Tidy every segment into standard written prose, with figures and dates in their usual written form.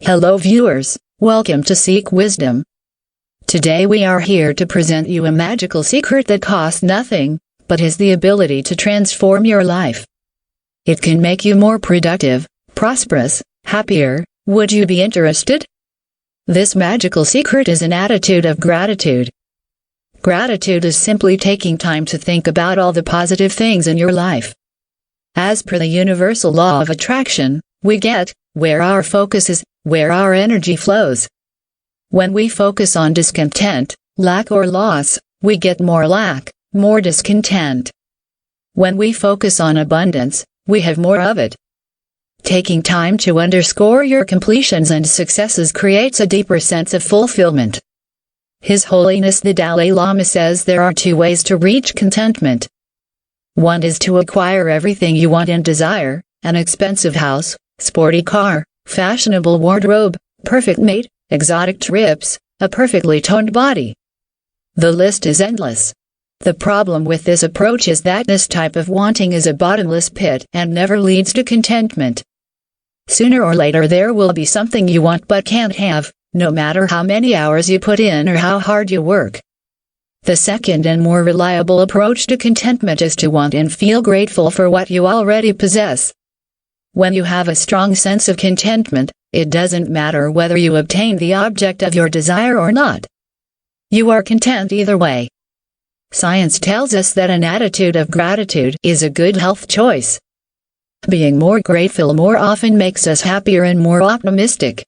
Hello viewers, welcome to Seek Wisdom. Today we are here to present you a magical secret that costs nothing, but has the ability to transform your life. It can make you more productive, prosperous, happier. Would you be interested? This magical secret is an attitude of gratitude. Gratitude is simply taking time to think about all the positive things in your life. As per the universal law of attraction, we get where our focus is, where our energy flows. When we focus on discontent, lack or loss, we get more lack, more discontent. When we focus on abundance, we have more of it. Taking time to underscore your completions and successes creates a deeper sense of fulfillment. His Holiness the Dalai Lama says there are two ways to reach contentment. One is to acquire everything you want and desire, an expensive house, sporty car, fashionable wardrobe, perfect mate, exotic trips, a perfectly toned body. The list is endless. The problem with this approach is that this type of wanting is a bottomless pit and never leads to contentment. Sooner or later there will be something you want but can't have, no matter how many hours you put in or how hard you work. The second and more reliable approach to contentment is to want and feel grateful for what you already possess. When you have a strong sense of contentment, it doesn't matter whether you obtain the object of your desire or not. You are content either way. Science tells us that an attitude of gratitude is a good health choice. Being more grateful more often makes us happier and more optimistic.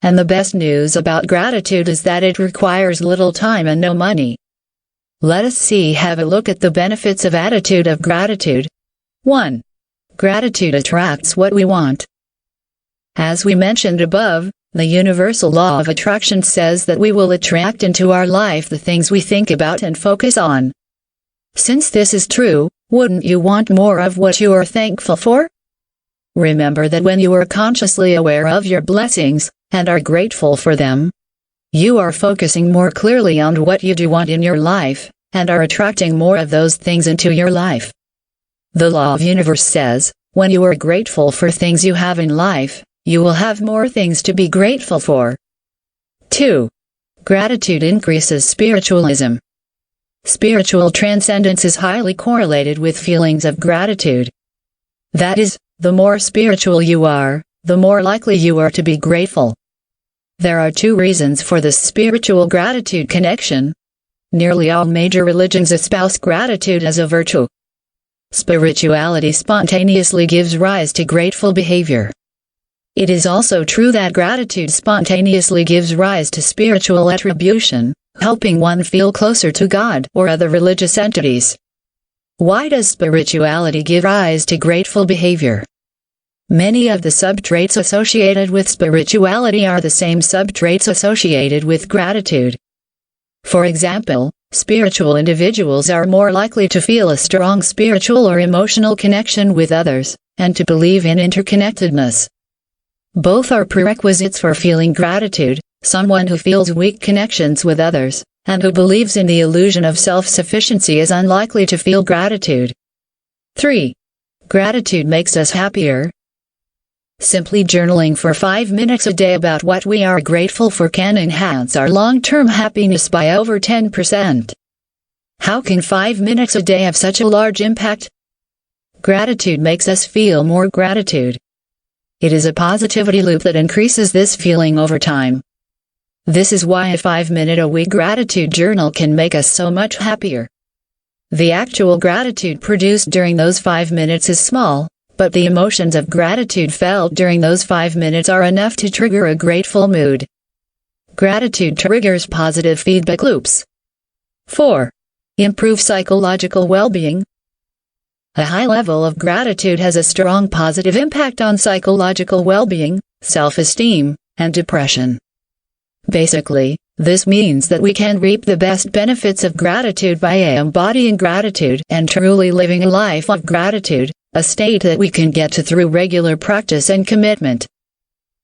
And the best news about gratitude is that it requires little time and no money. Let us have a look at the benefits of attitude of gratitude. 1. Gratitude attracts what we want. As we mentioned above, the universal law of attraction says that we will attract into our life the things we think about and focus on. Since this is true, wouldn't you want more of what you are thankful for? Remember that when you are consciously aware of your blessings, and are grateful for them, you are focusing more clearly on what you do want in your life, and are attracting more of those things into your life. The law of universe says, when you are grateful for things you have in life, you will have more things to be grateful for. 2. Gratitude increases spiritualism. Spiritual transcendence is highly correlated with feelings of gratitude. That is, the more spiritual you are, the more likely you are to be grateful. There are two reasons for this spiritual gratitude connection. Nearly all major religions espouse gratitude as a virtue. Spirituality spontaneously gives rise to grateful behavior. It is also true that gratitude spontaneously gives rise to spiritual attribution, helping one feel closer to God or other religious entities. Why does spirituality give rise to grateful behavior? Many of the subtraits associated with spirituality are the same subtraits associated with gratitude. For example, spiritual individuals are more likely to feel a strong spiritual or emotional connection with others, and to believe in interconnectedness. Both are prerequisites for feeling gratitude. Someone who feels weak connections with others, and who believes in the illusion of self-sufficiency is unlikely to feel gratitude. 3. Gratitude makes us happier. Simply journaling for 5 minutes a day about what we are grateful for can enhance our long-term happiness by over 10%. How can 5 minutes a day have such a large impact? Gratitude makes us feel more gratitude. It is a positivity loop that increases this feeling over time. This is why a 5-minute-a-week gratitude journal can make us so much happier. The actual gratitude produced during those 5 minutes is small, but the emotions of gratitude felt during those 5 minutes are enough to trigger a grateful mood. Gratitude triggers positive feedback loops. 4. Improve psychological well-being. A high level of gratitude has a strong positive impact on psychological well-being, self-esteem, and depression. Basically, this means that we can reap the best benefits of gratitude by embodying gratitude and truly living a life of gratitude, a state that we can get to through regular practice and commitment.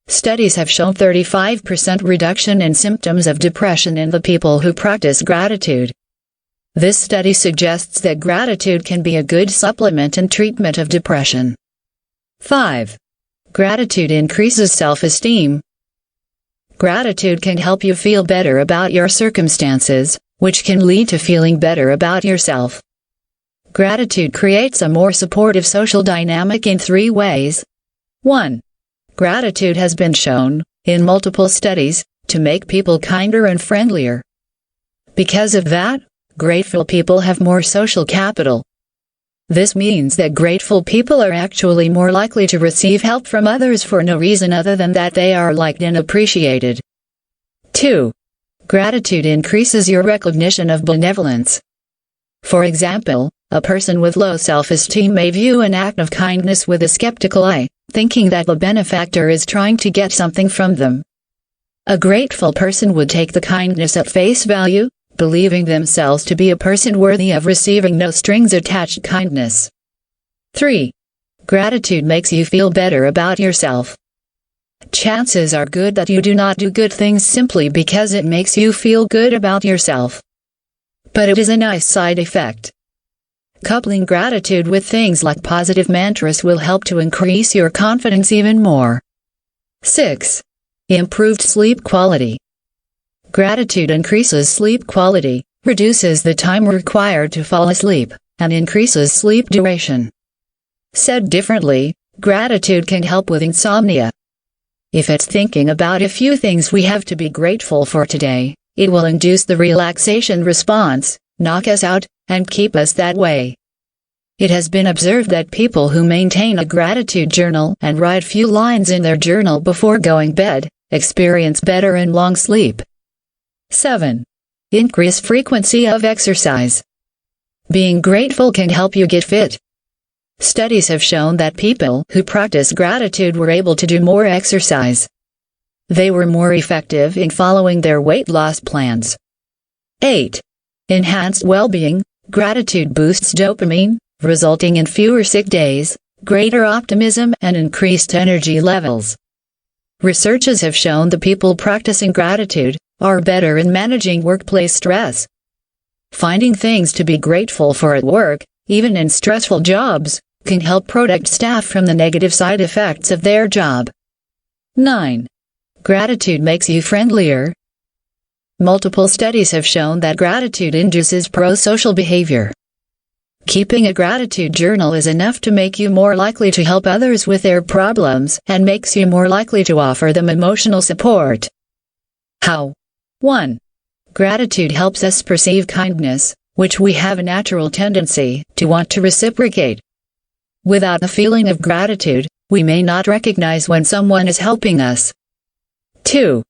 Studies have shown 35% reduction in symptoms of depression in the people who practice gratitude. This study suggests that gratitude can be a good supplement and treatment of depression. 5. Gratitude increases self-esteem. Gratitude can help you feel better about your circumstances, which can lead to feeling better about yourself. Gratitude creates a more supportive social dynamic in 3 ways. 1. Gratitude has been shown, in multiple studies, to make people kinder and friendlier. Because of that, grateful people have more social capital. This means that grateful people are actually more likely to receive help from others for no reason other than that they are liked and appreciated. 2. Gratitude increases your recognition of benevolence. For example, a person with low self-esteem may view an act of kindness with a skeptical eye, thinking that the benefactor is trying to get something from them. A grateful person would take the kindness at face value, believing themselves to be a person worthy of receiving no strings attached kindness. 3. Gratitude makes you feel better about yourself. Chances are good that you do not do good things simply because it makes you feel good about yourself. But it is a nice side effect. Coupling gratitude with things like positive mantras will help to increase your confidence even more. 6. Improved sleep quality. Gratitude increases sleep quality, reduces the time required to fall asleep, and increases sleep duration. Said differently, gratitude can help with insomnia. If it's thinking about a few things we have to be grateful for today, it will induce the relaxation response, knock us out, and keep us that way. It has been observed that people who maintain a gratitude journal and write few lines in their journal before going to bed experience better and long sleep. 7. Increase frequency of exercise. Being grateful can help you get fit. Studies have shown that people who practice gratitude were able to do more exercise. They were more effective in following their weight loss plans. 8. Enhanced well-being. Gratitude boosts dopamine, resulting in fewer sick days, greater optimism, and increased energy levels. Researchers have shown that people practicing gratitude are better in managing workplace stress. Finding things to be grateful for at work, even in stressful jobs, can help protect staff from the negative side effects of their job. 9. Gratitude makes you friendlier. Multiple studies have shown that gratitude induces pro-social behavior. Keeping a gratitude journal is enough to make you more likely to help others with their problems and makes you more likely to offer them emotional support. How? 1. Gratitude helps us perceive kindness, which we have a natural tendency to want to reciprocate. Without a feeling of gratitude, we may not recognize when someone is helping us. 2.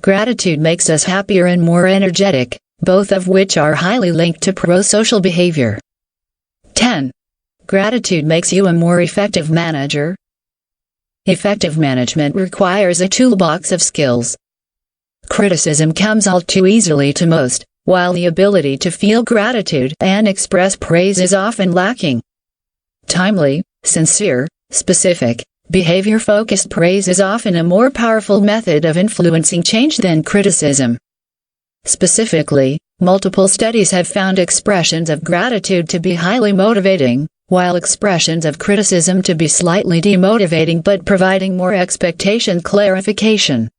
Gratitude makes us happier and more energetic, both of which are highly linked to pro-social behavior. 10. Gratitude makes you a more effective manager. Effective management requires a toolbox of skills. Criticism comes all too easily to most, while the ability to feel gratitude and express praise is often lacking. Timely, sincere, specific, behavior-focused praise is often a more powerful method of influencing change than criticism. Specifically, multiple studies have found expressions of gratitude to be highly motivating, while expressions of criticism to be slightly demotivating but providing more expectation clarification.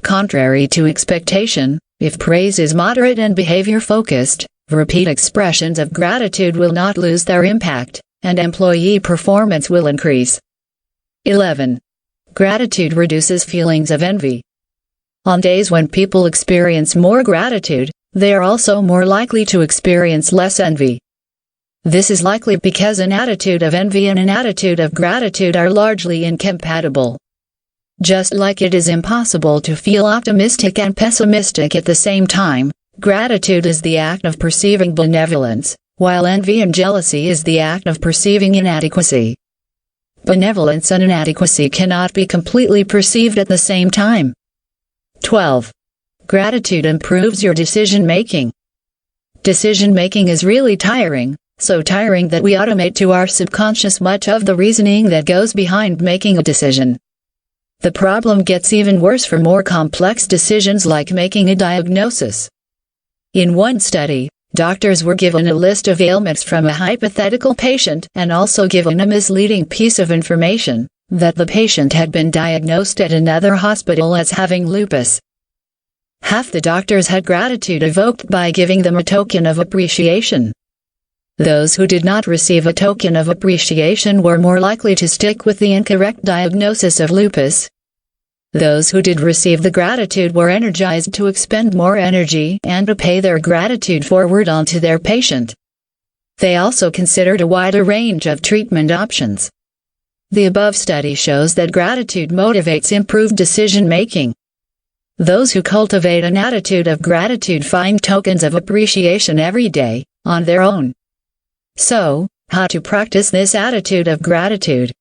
Contrary to expectation, if praise is moderate and behavior-focused, repeat expressions of gratitude will not lose their impact, and employee performance will increase. 11. Gratitude reduces feelings of envy. On days when people experience more gratitude, they are also more likely to experience less envy. This is likely because an attitude of envy and an attitude of gratitude are largely incompatible. Just like it is impossible to feel optimistic and pessimistic at the same time, gratitude is the act of perceiving benevolence, while envy and jealousy is the act of perceiving inadequacy. Benevolence and inadequacy cannot be completely perceived at the same time. 12. Gratitude improves your decision-making. Decision-making is really tiring, so tiring that we automate to our subconscious much of the reasoning that goes behind making a decision. The problem gets even worse for more complex decisions like making a diagnosis. In one study, doctors were given a list of ailments from a hypothetical patient and also given a misleading piece of information, that the patient had been diagnosed at another hospital as having lupus. Half the doctors had gratitude evoked by giving them a token of appreciation. Those who did not receive a token of appreciation were more likely to stick with the incorrect diagnosis of lupus. Those who did receive the gratitude were energized to expend more energy and to pay their gratitude forward onto their patient. They also considered a wider range of treatment options. The above study shows that gratitude motivates improved decision-making. Those who cultivate an attitude of gratitude find tokens of appreciation every day, on their own. So, how to practice this attitude of gratitude?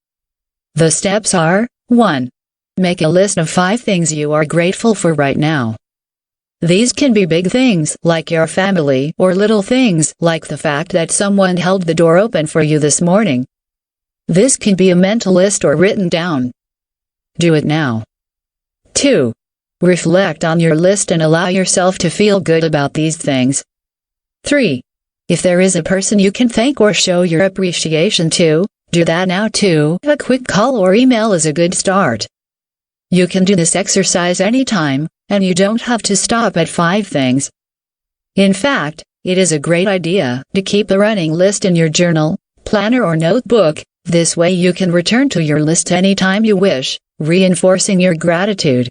The steps are: 1. Make a list of 5 things you are grateful for right now. These can be big things, like your family, or little things, like the fact that someone held the door open for you this morning. This can be a mental list or written down. Do it now. 2. Reflect on your list and allow yourself to feel good about these things. 3. If there is a person you can thank or show your appreciation to, do that now too. A quick call or email is a good start. You can do this exercise anytime, and you don't have to stop at 5 things. In fact, it is a great idea to keep a running list in your journal, planner or notebook. This way you can return to your list anytime you wish, reinforcing your gratitude.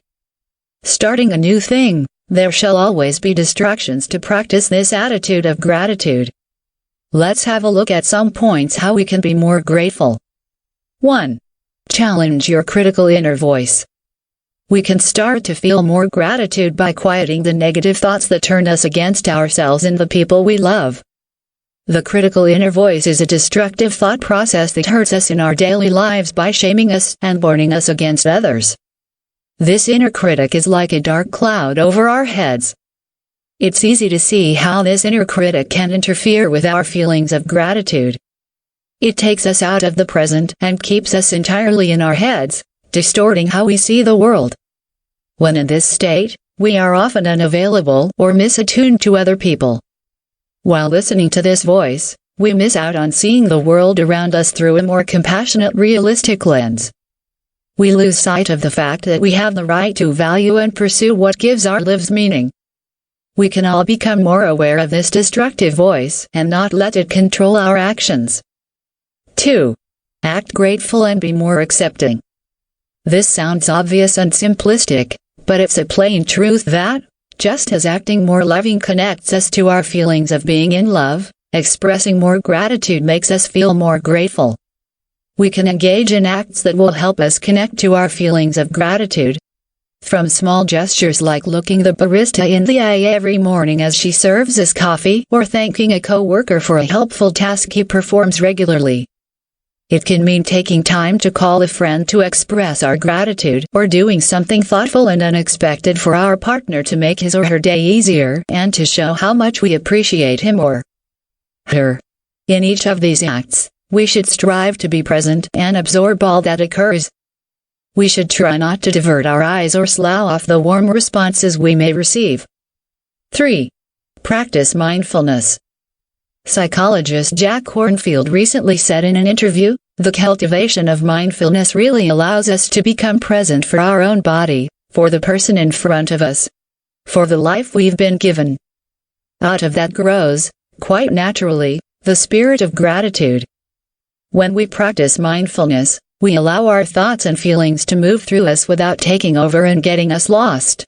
Starting a new thing, there shall always be distractions to practice this attitude of gratitude. Let's have a look at some points how we can be more grateful. 1. Challenge your critical inner voice. We can start to feel more gratitude by quieting the negative thoughts that turn us against ourselves and the people we love. The critical inner voice is a destructive thought process that hurts us in our daily lives by shaming us and warning us against others. This inner critic is like a dark cloud over our heads. It's easy to see how this inner critic can interfere with our feelings of gratitude. It takes us out of the present and keeps us entirely in our heads, distorting how we see the world. When in this state, we are often unavailable or misattuned to other people. While listening to this voice, we miss out on seeing the world around us through a more compassionate, realistic lens. We lose sight of the fact that we have the right to value and pursue what gives our lives meaning. We can all become more aware of this destructive voice and not let it control our actions. 2. Act grateful and be more accepting. This sounds obvious and simplistic, but it's a plain truth that, just as acting more loving connects us to our feelings of being in love, expressing more gratitude makes us feel more grateful. We can engage in acts that will help us connect to our feelings of gratitude. From small gestures like looking the barista in the eye every morning as she serves us coffee, or thanking a coworker for a helpful task he performs regularly. It can mean taking time to call a friend to express our gratitude, or doing something thoughtful and unexpected for our partner to make his or her day easier and to show how much we appreciate him or her. In each of these acts, we should strive to be present and absorb all that occurs. We should try not to divert our eyes or slough off the warm responses we may receive. 3. Practice mindfulness. Psychologist Jack Kornfield recently said in an interview, "The cultivation of mindfulness really allows us to become present for our own body, for the person in front of us, for the life we've been given." Out of that grows, quite naturally, the spirit of gratitude. When we practice mindfulness, we allow our thoughts and feelings to move through us without taking over and getting us lost.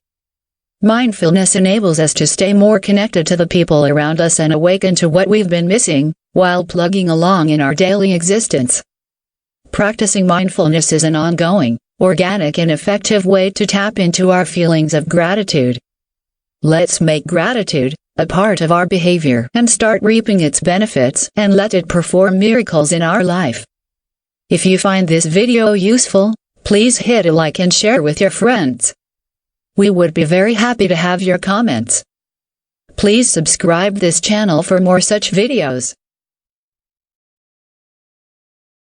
Mindfulness enables us to stay more connected to the people around us and awaken to what we've been missing, while plugging along in our daily existence. Practicing mindfulness is an ongoing, organic and effective way to tap into our feelings of gratitude. Let's make gratitude a part of our behavior and start reaping its benefits and let it perform miracles in our life. If you find this video useful, please hit a like and share with your friends. We would be very happy to have your comments. Please subscribe this channel for more such videos.